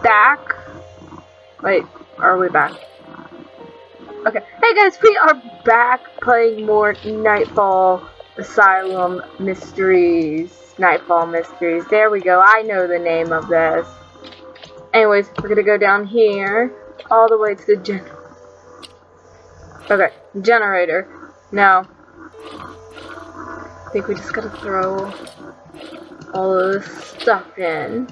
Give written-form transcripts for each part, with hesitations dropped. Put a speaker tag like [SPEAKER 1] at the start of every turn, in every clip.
[SPEAKER 1] back. Wait, are we back? Okay. Hey guys, we are back playing more Nightfall Asylum Mysteries. Nightfall Mysteries. There we go. I know the name of this. Anyways, we're gonna go down here all the way to the generator. Now, I think we just gotta throw all of this stuff in.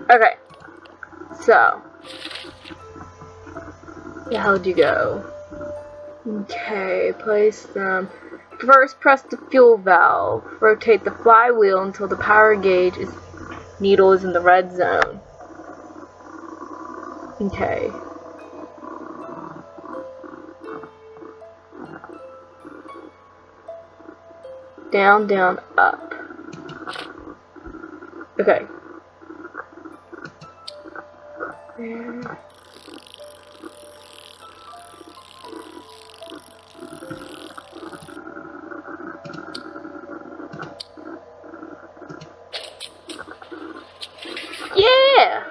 [SPEAKER 1] Okay, so, how'd you go? Okay, place them. First, press the fuel valve. Rotate the flywheel until the power gauge needle is in the red zone. Okay. Down, down, up. Okay. Yeah!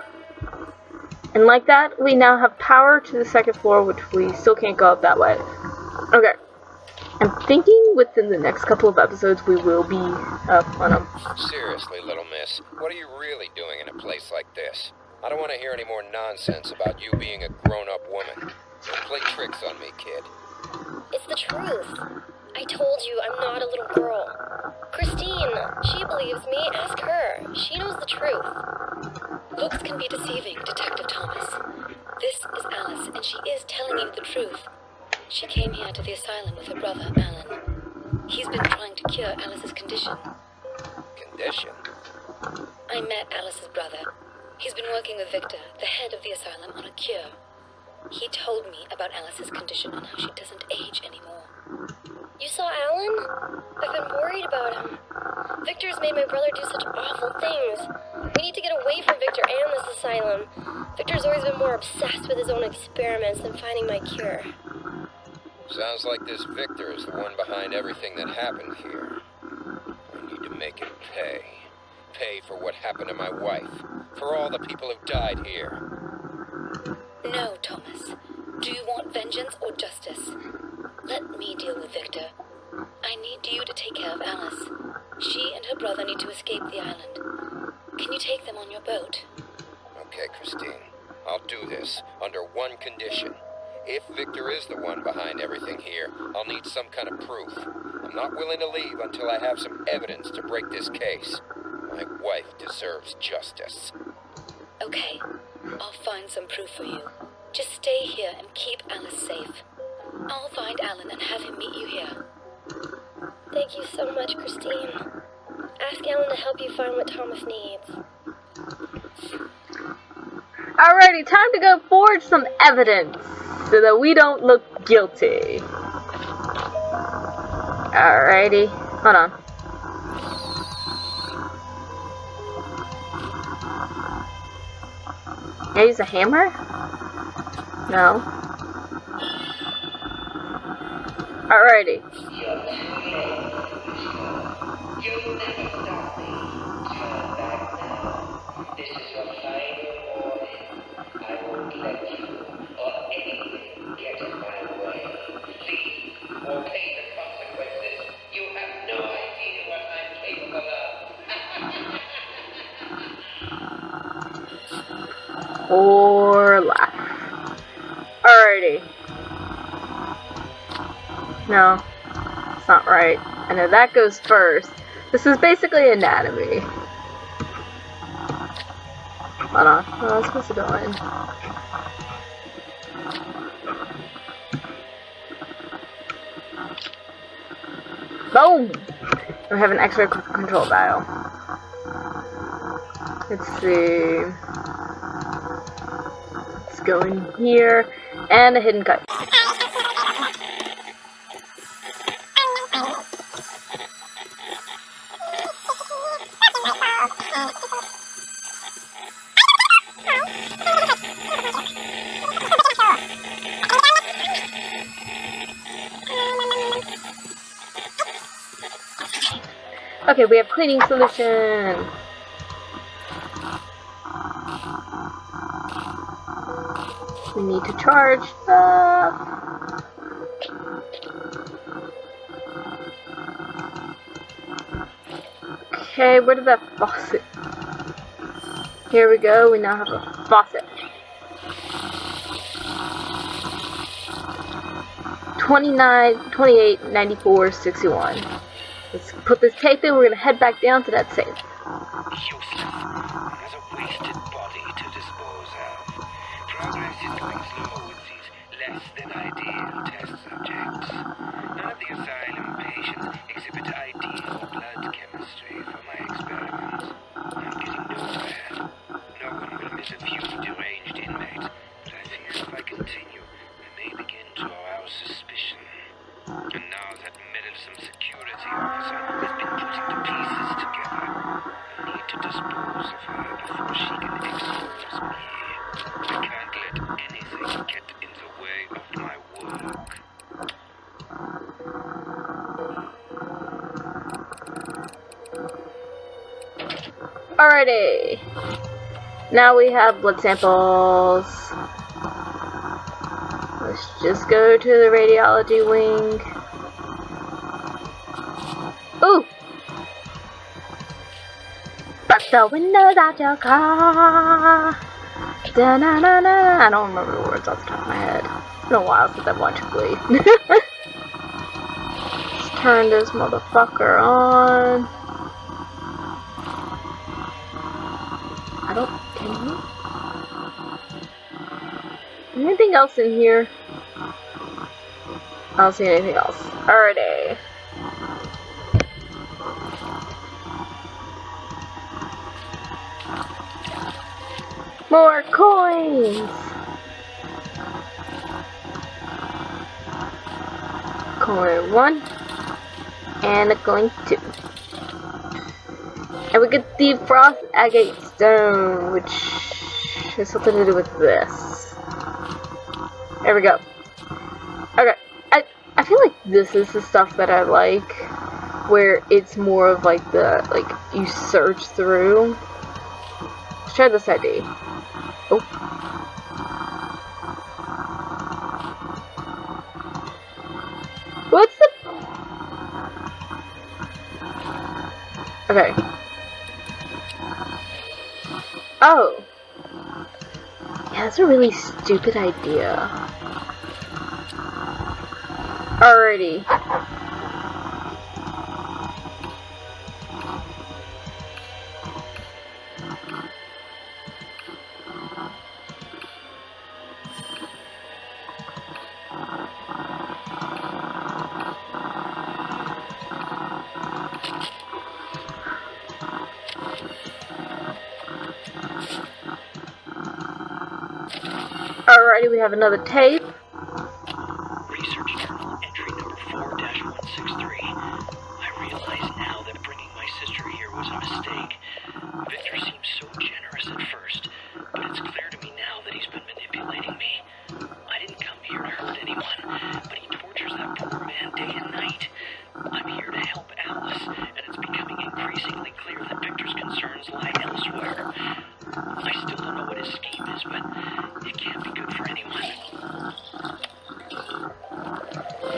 [SPEAKER 1] And like that, we now have power to the second floor, which we still can't go up that way. Okay. I'm thinking within the next couple of episodes we will be up on them.
[SPEAKER 2] Seriously, little miss, what are you really doing in a place like this? I don't want to hear any more nonsense about you being a grown-up woman. Don't play tricks on me, kid.
[SPEAKER 3] It's the truth. I told you I'm not a little girl. Christine, she believes me. Ask her. She knows the truth. Looks can be deceiving, Detective Thomas. This is Alice, and she is telling you the truth. She came here to the asylum with her brother, Alan. He's been trying to cure Alice's condition.
[SPEAKER 2] Condition?
[SPEAKER 3] I met Alice's brother. He's been working with Victor, the head of the asylum, on a cure. He told me about Alice's condition and how she doesn't age anymore. You saw Alan? I've been worried about him. Victor's made my brother do such awful things. We need to get away from Victor and this asylum. Victor's always been more obsessed with his own experiments than finding my cure.
[SPEAKER 2] Sounds like this Victor is the one behind everything that happened here. I need to make him pay. Pay for what happened to my wife. For all the people who died here.
[SPEAKER 3] No, Thomas. Do you want vengeance or justice? Let me deal with Victor. I need you to take care of Alice. She and her brother need to escape the island. Can you take them on your boat?
[SPEAKER 2] Okay, Christine. I'll do this under one condition. If Victor is the one behind everything here, I'll need some kind of proof. I'm not willing to leave until I have some evidence to break this case. My wife deserves justice.
[SPEAKER 3] Okay, I'll find some proof for you. Just stay here and keep Alice safe. I'll find Alan and have him meet you here. Thank you so much, Christine. Ask Alan to help you find what Thomas needs.
[SPEAKER 1] Alrighty, time to go forge some evidence so that we don't look guilty. Alrighty, hold on. Can I use a hammer? No. Alrighty. Or laugh. Alrighty. No, it's not right. I know that goes first. This is basically anatomy. Hold on. What am I supposed to go in? Boom! We have an X-ray control dial. Let's see. Let's go in here. And a hidden cut. Okay, we have cleaning solution. We need to charge stuff. Okay, where did that faucet? Here we go, we now have a faucet. 29, 28, 94, 61. Let's put this tape in, we're gonna head back down to that safe.
[SPEAKER 4] Useless. There's a wasted body to dispose of. Progress is going slow with these less than ideal test subjects. None of the asylum patients exhibit ideal blood chemistry for my experiments. I'm getting nowhere. No one will miss a few deranged inmates, but I fear if I continue, I may begin to arouse suspicion. And now that meddlesome security officer has been putting the pieces together, I need to dispose of her before she can expose me. I can't let anything get in the way of my work.
[SPEAKER 1] Alrighty. Now we have blood samples. Let's just go to the radiology wing. Ooh! Bust the windows out your car. Da-na-na-na. I don't remember the words off the top of my head. It's been a while since I've watched Glee. Let's turn this motherfucker on. Can you? Anything else in here? I don't see anything else. Alrighty. More coins! Coin 1 and a coin 2. And we get the frost agate stone, which has something to do with this. There we go. Okay, I feel like this is the stuff that I like, where it's more of like the, you search through. Let's try this ID. Oh. What's the... Okay. Oh. Yeah, that's a really stupid idea. Alrighty. Alrighty, we have another tape.
[SPEAKER 4] Research journal entry number 4-163. I realize now that bringing my sister here was a mistake. Victor seemed so generous at first, but it's clear to me now that he's been manipulating me. I didn't come here to hurt anyone, but he tortures that poor man day and night. I'm here to help Alice, and it's becoming increasingly clear that Victor's concerns lie elsewhere. I still don't know what his scheme is, but it can't be good for anyone.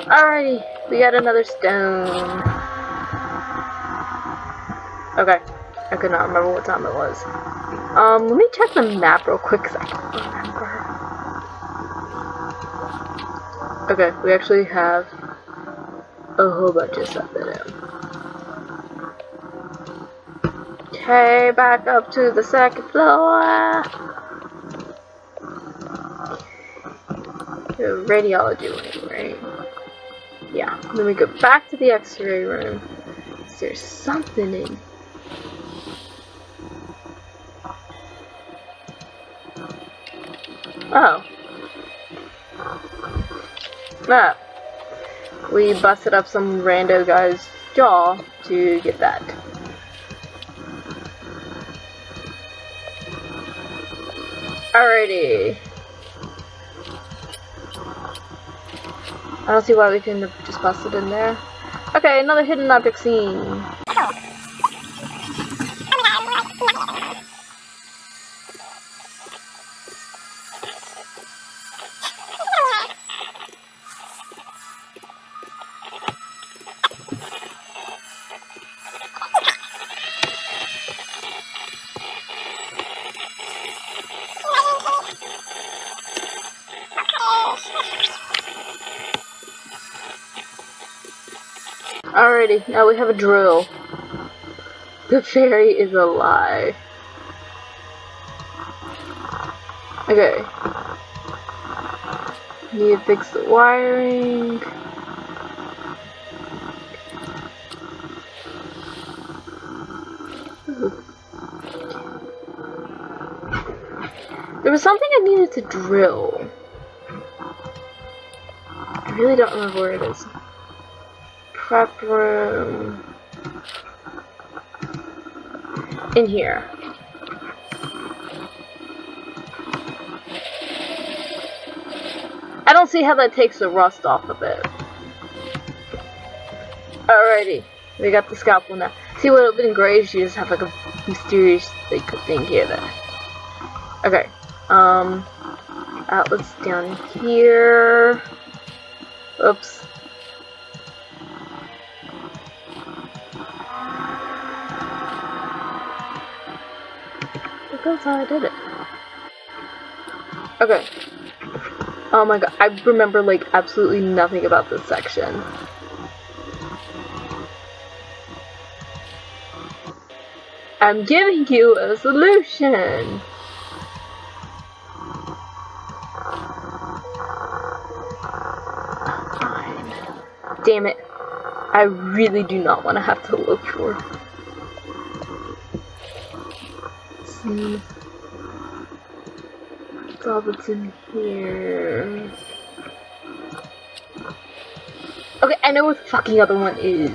[SPEAKER 1] Alrighty, we got another stone. Okay, I could not remember what time it was. Let me check the map real quick, because I don't remember. Okay, we actually have a whole bunch of stuff in it. Okay, back up to the second floor. The radiology wing, right? Yeah. Then we go back to the X-ray room. Is there something in? Oh. Ah. We busted up some rando guy's jaw to get that. Alrighty. I don't see why we couldn't have just busted in there. Okay, another hidden object scene. Alrighty, now we have a drill. The fairy is a lie. Okay. Need to fix the wiring. There was something I needed to drill. I really don't remember where it is. Prep room. In here. I don't see how that takes the rust off of it. Alrighty. We got the scalpel now. See, what would have been great is you just have like a mysterious thing here then. Okay. Outlets down here. Oops. That's how I did it. Okay. Oh my god, I remember like absolutely nothing about this section. I'm giving you a solution. Fine. Damn it. I really do not want to have to look for. Let's see. What's all that's in here? Okay, I know what the fucking other one is.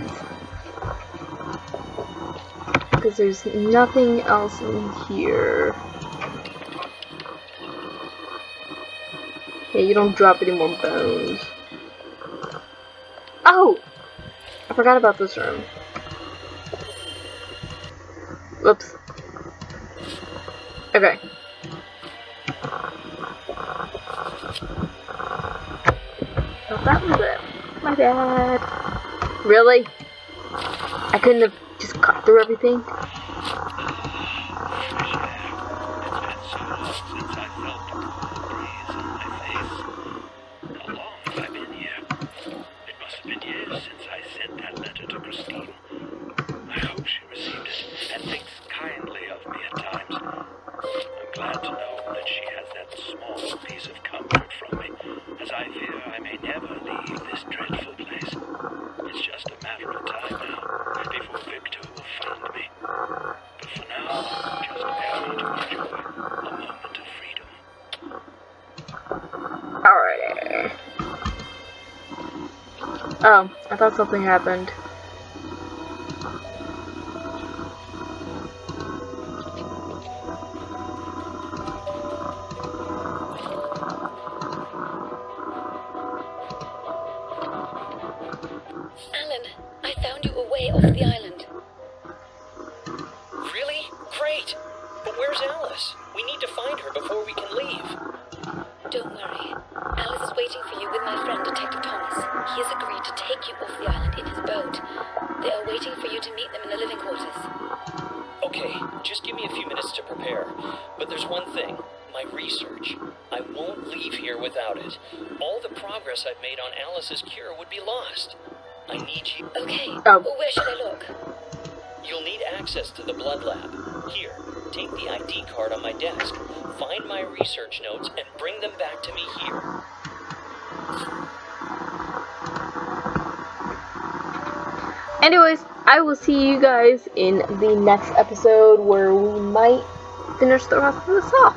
[SPEAKER 1] Because there's nothing else in here. Yeah, you don't drop any more bones. Oh! I forgot about this room. Whoops. Okay. So that was it. My bad. Really? I couldn't have just cut through everything? Oh, I thought something happened.
[SPEAKER 3] Alan, I found you a way off the island.
[SPEAKER 5] Really? Great! But where's Alice? We need to find her before we can leave.
[SPEAKER 3] Don't worry. Alice is waiting for you with my friend, Detective Thomas. He has agreed to take you off the island in his boat. They are waiting for you to meet them in the living quarters.
[SPEAKER 5] Okay, just give me a few minutes to prepare. But there's one thing. My research. I won't leave here without it. All the progress I've made on Alice's cure would be lost. I need you.
[SPEAKER 3] Okay,
[SPEAKER 1] Oh.
[SPEAKER 3] Where should I look?
[SPEAKER 5] You'll need access to the blood lab. Here, take the ID card on my desk, find my research notes, and bring them back to me here.
[SPEAKER 1] Anyways, I will see you guys in the next episode where we might finish the rest of this off.